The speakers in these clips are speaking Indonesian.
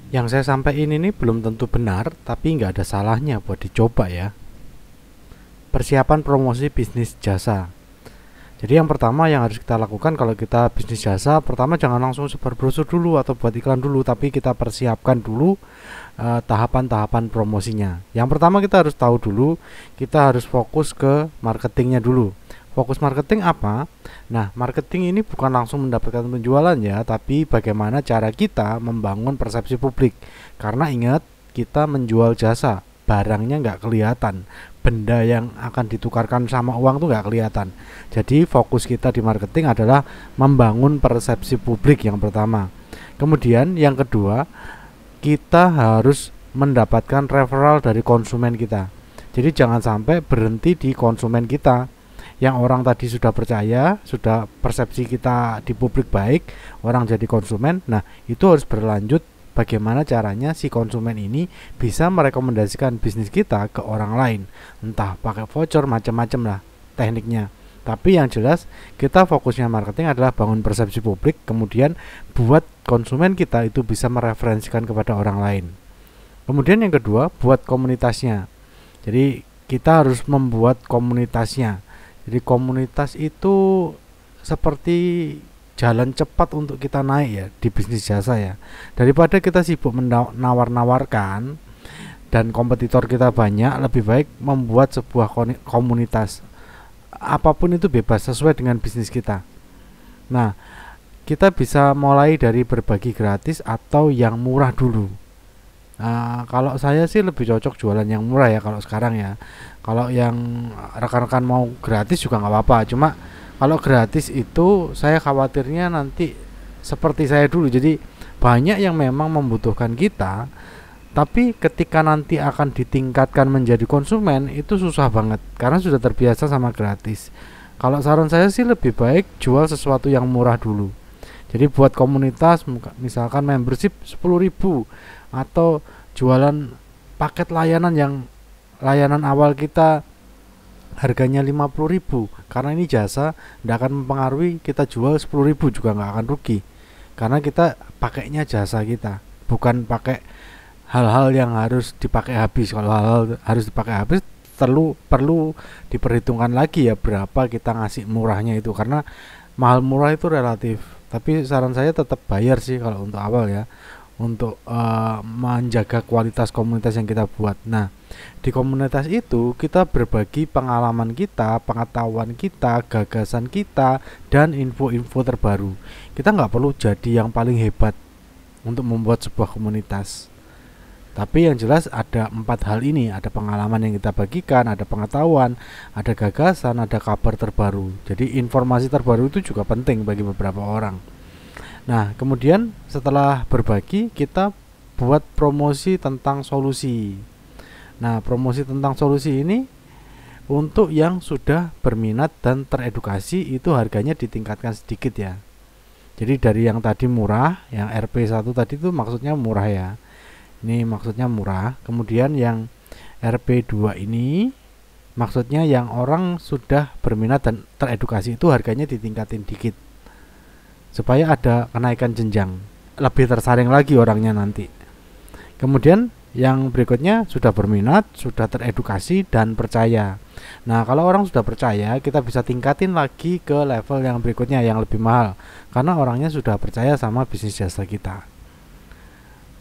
Yang saya sampaikan ini belum tentu benar, tapi nggak ada salahnya buat dicoba ya. Persiapan promosi bisnis jasa. Jadi yang pertama yang harus kita lakukan kalau kita bisnis jasa, pertama jangan langsung sebar brosur dulu atau buat iklan dulu, tapi kita persiapkan dulu tahapan-tahapan promosinya. Yang pertama kita harus tahu dulu, kita harus fokus ke marketingnya dulu. Fokus marketing apa? Nah, marketing ini bukan langsung mendapatkan penjualan ya, tapi bagaimana cara kita membangun persepsi publik. Karena ingat, kita menjual jasa, barangnya nggak kelihatan, benda yang akan ditukarkan sama uang tuh nggak kelihatan. Jadi fokus kita di marketing adalah membangun persepsi publik yang pertama. Kemudian yang kedua, kita harus mendapatkan referral dari konsumen kita. Jadi jangan sampai berhenti di konsumen kita. Yang orang tadi sudah percaya, sudah persepsi kita di publik baik, orang jadi konsumen. Nah, itu harus berlanjut bagaimana caranya si konsumen ini bisa merekomendasikan bisnis kita ke orang lain. Entah pakai voucher, macam-macam lah tekniknya. Tapi yang jelas kita fokusnya marketing adalah bangun persepsi publik, kemudian buat konsumen kita itu bisa mereferensikan kepada orang lain. Kemudian yang kedua, buat komunitasnya. Jadi kita harus membuat komunitasnya. Jadi komunitas itu seperti jalan cepat untuk kita naik ya di bisnis jasa ya. Daripada kita sibuk menawar-nawarkan dan kompetitor kita banyak, lebih baik membuat sebuah komunitas. Apapun itu bebas sesuai dengan bisnis kita. Nah, kita bisa mulai dari berbagi gratis atau yang murah dulu. Nah, kalau saya sih lebih cocok jualan yang murah ya kalau sekarang ya. Kalau yang rekan-rekan mau gratis juga nggak apa-apa. Cuma kalau gratis itu saya khawatirnya nanti seperti saya dulu. Jadi banyak yang memang membutuhkan kita, tapi ketika nanti akan ditingkatkan menjadi konsumen itu susah banget karena sudah terbiasa sama gratis. Kalau saran saya sih lebih baik jual sesuatu yang murah dulu. Jadi buat komunitas misalkan membership 10.000 atau jualan paket layanan yang layanan awal kita harganya 50.000 karena ini jasa, tidak akan mempengaruhi. Kita jual 10.000 juga nggak akan rugi karena kita pakainya jasa kita, bukan pakai hal-hal yang harus dipakai habis. Kalau hal-hal harus dipakai habis perlu diperhitungkan lagi ya berapa kita ngasih murahnya itu, karena mahal murah itu relatif. Tapi saran saya tetap bayar sih kalau untuk awal ya, untuk menjaga kualitas komunitas yang kita buat. Nah, di komunitas itu kita berbagi pengalaman kita, pengetahuan kita, gagasan kita, dan info-info terbaru. Kita nggak perlu jadi yang paling hebat untuk membuat sebuah komunitas. Tapi yang jelas ada 4 hal ini, ada pengalaman yang kita bagikan, ada pengetahuan, ada gagasan, ada kabar terbaru. Jadi informasi terbaru itu juga penting bagi beberapa orang. Nah, kemudian setelah berbagi, kita buat promosi tentang solusi. Nah, promosi tentang solusi ini untuk yang sudah berminat dan teredukasi itu harganya ditingkatkan sedikit ya. Jadi dari yang tadi murah, yang RP1 tadi itu maksudnya murah ya. Ini maksudnya murah. Kemudian yang RP2 ini maksudnya yang orang sudah berminat dan teredukasi itu harganya ditingkatin dikit, supaya ada kenaikan jenjang, lebih tersaring lagi orangnya nanti. Kemudian yang berikutnya sudah berminat, sudah teredukasi dan percaya. Nah, kalau orang sudah percaya, kita bisa tingkatin lagi ke level yang berikutnya yang lebih mahal, karena orangnya sudah percaya sama bisnis jasa kita.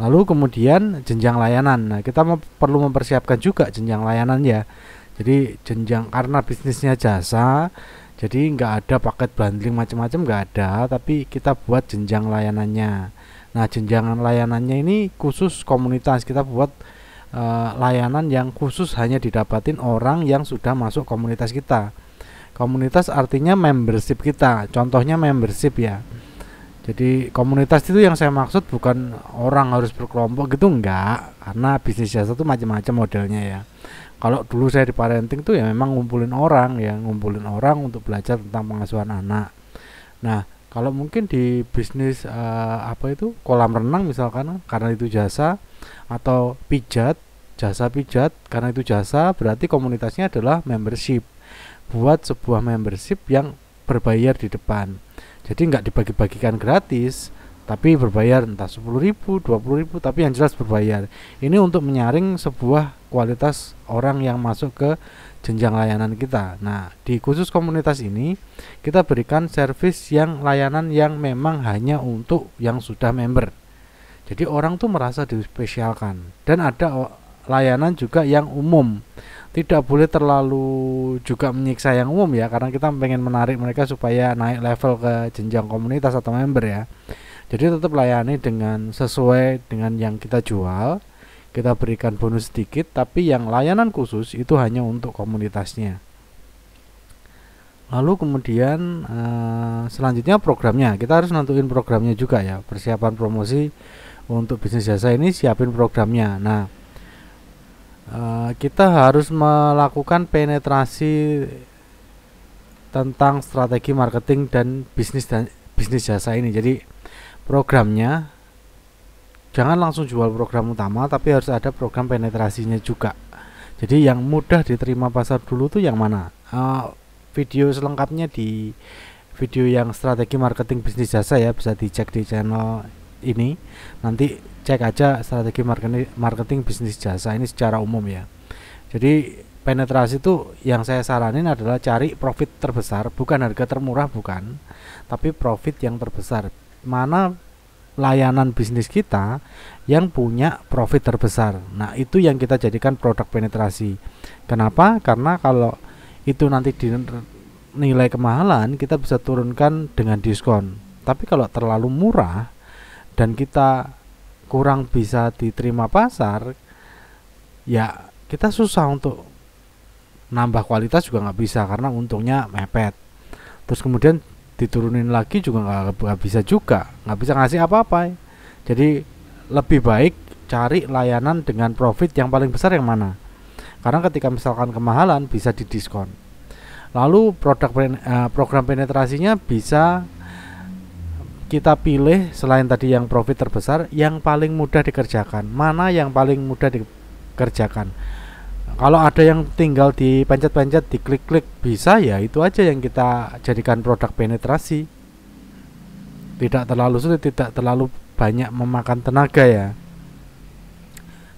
Lalu kemudian jenjang layanan. Nah, kita perlu mempersiapkan juga jenjang layanan ya. Jadi jenjang, karena bisnisnya jasa, jadi nggak ada paket bundling macam-macam, nggak ada, tapi kita buat jenjang layanannya. Nah, jenjang layanannya ini khusus komunitas. Kita buat layanan yang khusus hanya didapatin orang yang sudah masuk komunitas kita. Komunitas artinya membership kita. Contohnya membership ya. Jadi komunitas itu yang saya maksud bukan orang harus berkelompok gitu, enggak, karena bisnis jasa itu macam-macam modelnya ya. Kalau dulu saya di parenting tuh ya memang ngumpulin orang untuk belajar tentang pengasuhan anak. Nah, kalau mungkin di bisnis apa itu kolam renang misalkan, karena itu jasa, atau pijat, jasa pijat, karena itu jasa, berarti komunitasnya adalah membership. Buat sebuah membership yang berbayar di depan. Jadi nggak dibagi-bagikan gratis, tapi berbayar entah 10.000, 20.000, tapi yang jelas berbayar. Ini untuk menyaring sebuah kualitas orang yang masuk ke jenjang layanan kita. Nah, di khusus komunitas ini kita berikan servis yang layanan yang memang hanya untuk yang sudah member. Jadi orang tuh merasa dispesialkan. Dan ada layanan juga yang umum. Tidak boleh terlalu juga menyiksa yang umum ya, karena kita pengen menarik mereka supaya naik level ke jenjang komunitas atau member ya. Jadi tetap layani dengan sesuai dengan yang kita jual. Kita berikan bonus sedikit, tapi yang layanan khusus itu hanya untuk komunitasnya. Lalu kemudian selanjutnya programnya. Kita harus nentuin programnya juga ya. Persiapan promosi untuk bisnis jasa ini siapin programnya. Nah, kita harus melakukan penetrasi tentang strategi marketing dan bisnis jasa ini. Jadi programnya jangan langsung jual program utama, tapi harus ada program penetrasinya juga. Jadi yang mudah diterima pasar dulu tuh yang mana? Video selengkapnya di video yang strategi marketing bisnis jasa ya, bisa dicek di channel ini. Nanti cek aja strategi marketing bisnis jasa ini secara umum ya. Jadi penetrasi itu yang saya saranin adalah cari profit terbesar, bukan harga termurah, bukan, tapi profit yang terbesar. Mana layanan bisnis kita yang punya profit terbesar. Nah, itu yang kita jadikan produk penetrasi. Kenapa? Karena kalau itu nanti dinilai kemahalan, kita bisa turunkan dengan diskon. Tapi kalau terlalu murah dan kita kurang bisa diterima pasar, ya kita susah untuk nambah kualitas juga nggak bisa karena untungnya mepet. Terus kemudian diturunin lagi juga nggak bisa juga, nggak bisa ngasih apa-apa. Jadi lebih baik cari layanan dengan profit yang paling besar yang mana, karena ketika misalkan kemahalan bisa didiskon. Lalu program penetrasinya bisa kita pilih selain tadi yang profit terbesar, yang paling mudah dikerjakan. Mana yang paling mudah dikerjakan? Kalau ada yang tinggal dipencet-pencet, diklik-klik bisa, ya itu aja yang kita jadikan produk penetrasi. Tidak terlalu sulit, tidak terlalu banyak memakan tenaga ya.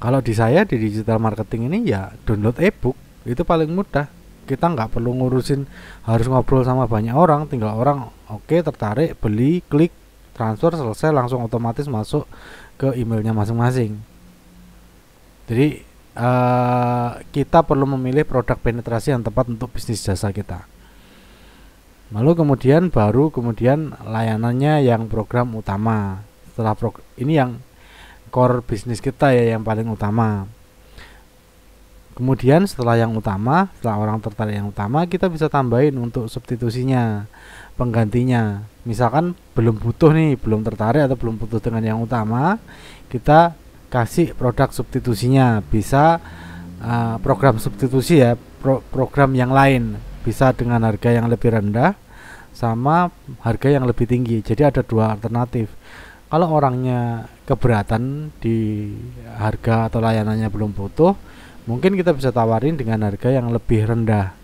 Kalau di saya di digital marketing ini ya download ebook itu paling mudah. Kita nggak perlu ngurusin harus ngobrol sama banyak orang, tinggal orang oke, tertarik, beli, klik, transfer, selesai, langsung otomatis masuk ke emailnya masing-masing. Jadi kita perlu memilih produk penetrasi yang tepat untuk bisnis jasa kita. Lalu kemudian layanannya yang program utama. Setelah ini yang core bisnis kita ya, yang paling utama. Kemudian setelah orang tertarik yang utama, kita bisa tambahin untuk substitusinya, penggantinya. Misalkan belum tertarik atau belum butuh dengan yang utama, kita kasih produk substitusinya. Bisa program substitusi ya, program yang lain, bisa dengan harga yang lebih rendah sama harga yang lebih tinggi. Jadi ada dua alternatif. Kalau orangnya keberatan di harga atau layanannya belum butuh, mungkin kita bisa tawarin dengan harga yang lebih rendah,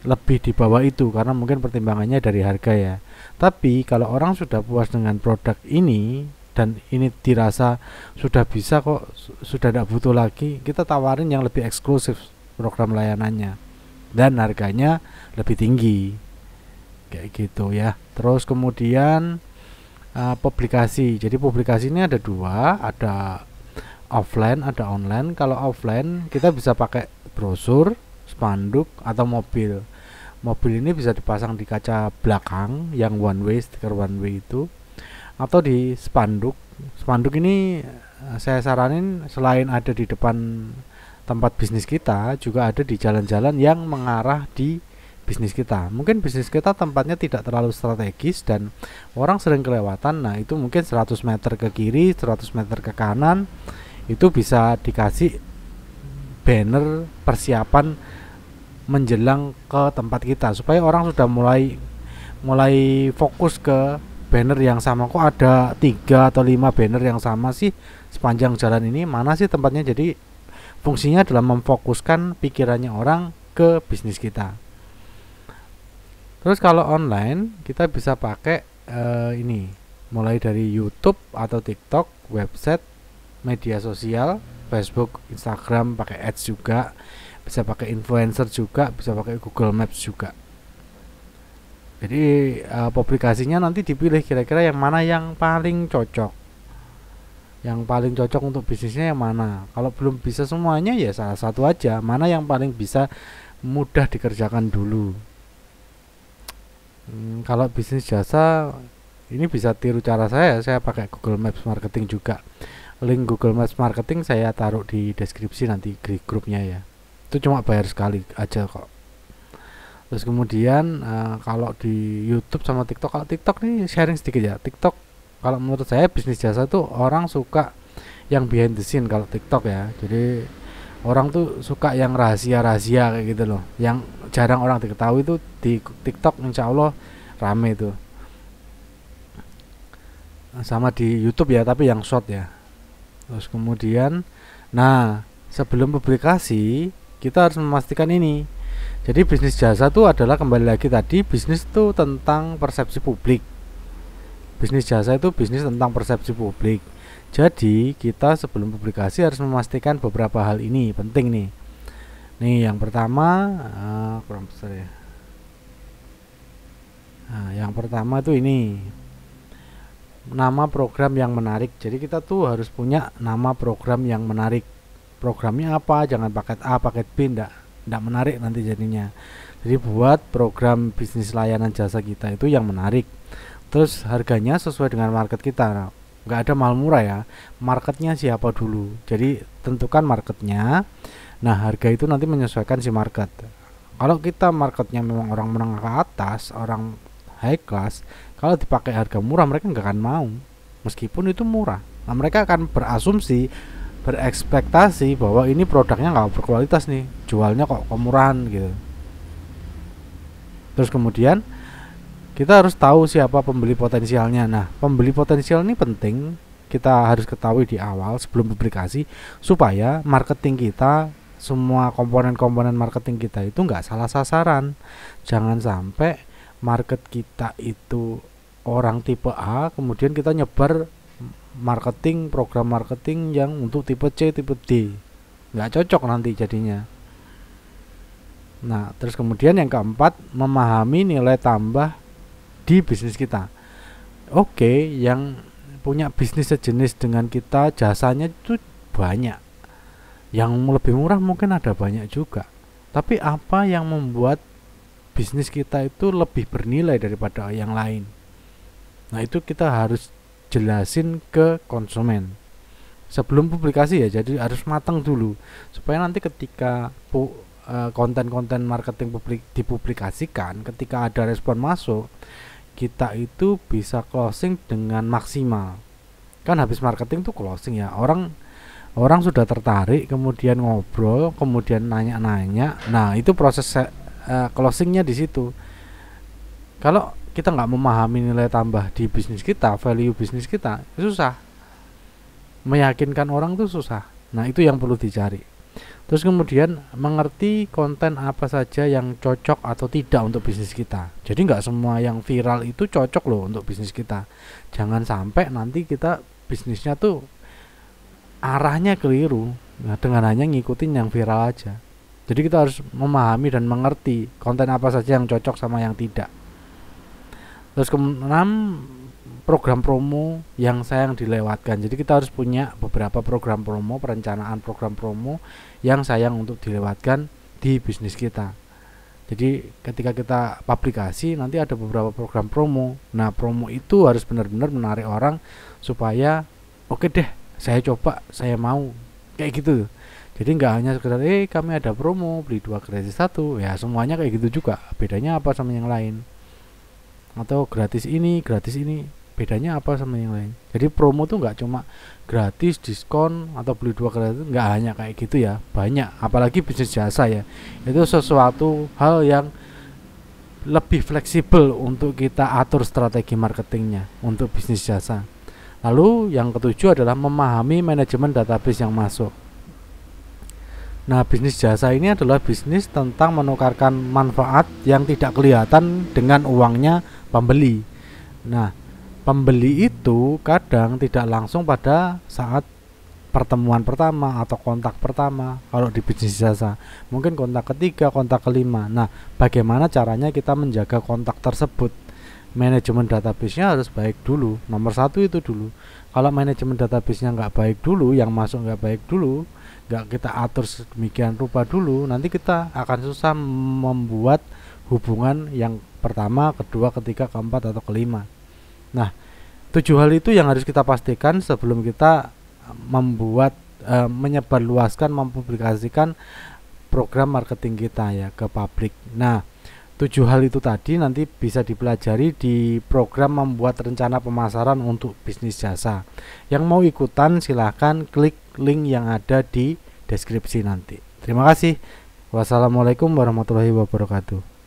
lebih di bawah itu, karena mungkin pertimbangannya dari harga ya. Tapi kalau orang sudah puas dengan produk ini dan ini dirasa sudah bisa kok, sudah tidak butuh lagi, kita tawarin yang lebih eksklusif program layanannya dan harganya lebih tinggi, kayak gitu ya. Terus kemudian publikasi. Jadi publikasi ini ada dua, ada offline, ada online. Kalau offline kita bisa pakai brosur, spanduk, atau mobil. Mobil ini bisa dipasang di kaca belakang yang one way, stiker one way itu, atau di spanduk. Spanduk ini saya saranin selain ada di depan tempat bisnis kita, juga ada di jalan-jalan yang mengarah di bisnis kita. Mungkin bisnis kita tempatnya tidak terlalu strategis dan orang sering kelewatan. Nah, itu mungkin 100 meter ke kiri, 100 meter ke kanan, itu bisa dikasih banner persiapan menjelang ke tempat kita, supaya orang sudah mulai fokus ke banner yang sama. Kok ada 3 atau 5 banner yang sama sih sepanjang jalan ini, mana sih tempatnya? Jadi fungsinya adalah memfokuskan pikirannya orang ke bisnis kita. Terus kalau online kita bisa pakai ini mulai dari YouTube atau TikTok, website, media sosial, Facebook, Instagram, pakai ads juga, bisa pakai influencer juga, bisa pakai Google Maps juga. Jadi publikasinya nanti dipilih kira-kira yang mana yang paling cocok. Yang paling cocok untuk bisnisnya yang mana. Kalau belum bisa semuanya ya salah satu aja, mana yang paling bisa mudah dikerjakan dulu. Kalau bisnis jasa ini bisa tiru cara saya pakai Google Maps Marketing juga. Link Google Maps Marketing saya taruh di deskripsi nanti di grupnya ya. Itu cuma bayar sekali aja kok. Terus kemudian kalau di YouTube sama TikTok, kalau TikTok nih sharing sedikit ya. TikTok kalau menurut saya bisnis jasa tuh orang suka yang behind the scene kalau TikTok ya. Jadi orang tuh suka yang rahasia-rahasia kayak gitu loh. Yang jarang orang diketahui itu di TikTok insya Allah rame itu. Sama di YouTube ya, tapi yang short ya. Terus kemudian, nah sebelum publikasi kita harus memastikan ini. Jadi bisnis jasa itu adalah kembali lagi tadi, bisnis itu tentang persepsi publik. Bisnis jasa itu bisnis tentang persepsi publik. Jadi kita sebelum publikasi harus memastikan beberapa hal ini penting nih. Nih yang pertama kurang besar ya. Nah, yang pertama tuh ini nama program yang menarik. Jadi kita tuh harus punya nama program yang menarik. Programnya apa? Jangan paket A, paket B, enggak menarik nanti jadinya. Jadi buat program bisnis layanan jasa kita itu yang menarik. Terus harganya sesuai dengan market kita. Nah, nggak ada mahal murah ya. Marketnya siapa dulu. Jadi tentukan marketnya. Nah harga itu nanti menyesuaikan si market. Kalau kita marketnya memang orang menengah ke atas, orang high class, kalau dipakai harga murah mereka nggak akan mau. Meskipun itu murah. Nah mereka akan berasumsi, berekspektasi bahwa ini produknya nggak berkualitas nih, jualnya kok kemurahan gitu. Terus kemudian kita harus tahu siapa pembeli potensialnya. Nah pembeli potensial ini penting, kita harus ketahui di awal sebelum publikasi supaya marketing kita, semua komponen-komponen marketing kita itu nggak salah sasaran. Jangan sampai market kita itu orang tipe A, kemudian kita nyebar marketing, program marketing yang untuk tipe C, tipe D, nggak cocok nanti jadinya. Nah terus kemudian yang keempat, memahami nilai tambah di bisnis kita. Oke, yang punya bisnis sejenis dengan kita, jasanya itu banyak. Yang lebih murah mungkin ada banyak juga. Tapi apa yang membuat bisnis kita itu lebih bernilai daripada yang lain? Nah itu kita harus jelasin ke konsumen sebelum publikasi ya. Jadi harus matang dulu supaya nanti ketika konten-konten marketing dipublikasikan, ketika ada respon masuk, kita itu bisa closing dengan maksimal. Kan habis marketing tuh closing ya, orang sudah tertarik, kemudian ngobrol, kemudian nanya-nanya. Nah itu proses closingnya di situ. Kalau kita nggak memahami nilai tambah di bisnis kita, value bisnis kita, susah meyakinkan orang tuh susah. Nah itu yang perlu dicari. Terus kemudian mengerti konten apa saja yang cocok atau tidak untuk bisnis kita. Jadi nggak semua yang viral itu cocok loh untuk bisnis kita. Jangan sampai nanti kita bisnisnya tuh arahnya keliru, nah, dengan hanya ngikutin yang viral aja. Jadi kita harus memahami dan mengerti konten apa saja yang cocok sama yang tidak. Terus keenam, program promo yang sayang dilewatkan. Jadi kita harus punya beberapa program promo, perencanaan program promo yang sayang untuk dilewatkan di bisnis kita. Jadi ketika kita publikasi nanti ada beberapa program promo. Nah promo itu harus benar-benar menarik orang supaya oke deh, saya coba, saya mau, kayak gitu. Jadi nggak hanya sekedar kami ada promo beli 2 gratis 1, ya semuanya kayak gitu juga. Bedanya apa sama yang lain? Atau gratis ini, bedanya apa sama yang lain? Jadi promo tuh nggak cuma gratis, diskon, atau beli 2 gratis, nggak hanya kayak gitu ya, banyak. Apalagi bisnis jasa ya, itu sesuatu hal yang lebih fleksibel untuk kita atur strategi marketingnya untuk bisnis jasa. Lalu yang ketujuh adalah memahami manajemen database yang masuk. Nah bisnis jasa ini adalah bisnis tentang menukarkan manfaat yang tidak kelihatan dengan uangnya pembeli. Nah Pembeli itu kadang tidak langsung pada saat pertemuan pertama atau kontak pertama kalau di bisnis jasa. Mungkin kontak ketiga, kontak kelima. Nah, bagaimana caranya kita menjaga kontak tersebut? Manajemen database-nya harus baik dulu. Nomor satu itu dulu. Kalau manajemen database-nya nggak baik dulu, yang masuk nggak baik dulu, nggak kita atur sedemikian rupa dulu, nanti kita akan susah membuat hubungan yang pertama, kedua, ketiga, keempat, atau kelima. Nah, 7 hal itu yang harus kita pastikan sebelum kita membuat menyebarluaskan, mempublikasikan program marketing kita ya ke publik. Nah, 7 hal itu tadi nanti bisa dipelajari di program membuat rencana pemasaran untuk bisnis jasa. Yang mau ikutan silahkan klik link yang ada di deskripsi nanti. Terima kasih. Wassalamualaikum warahmatullahi wabarakatuh.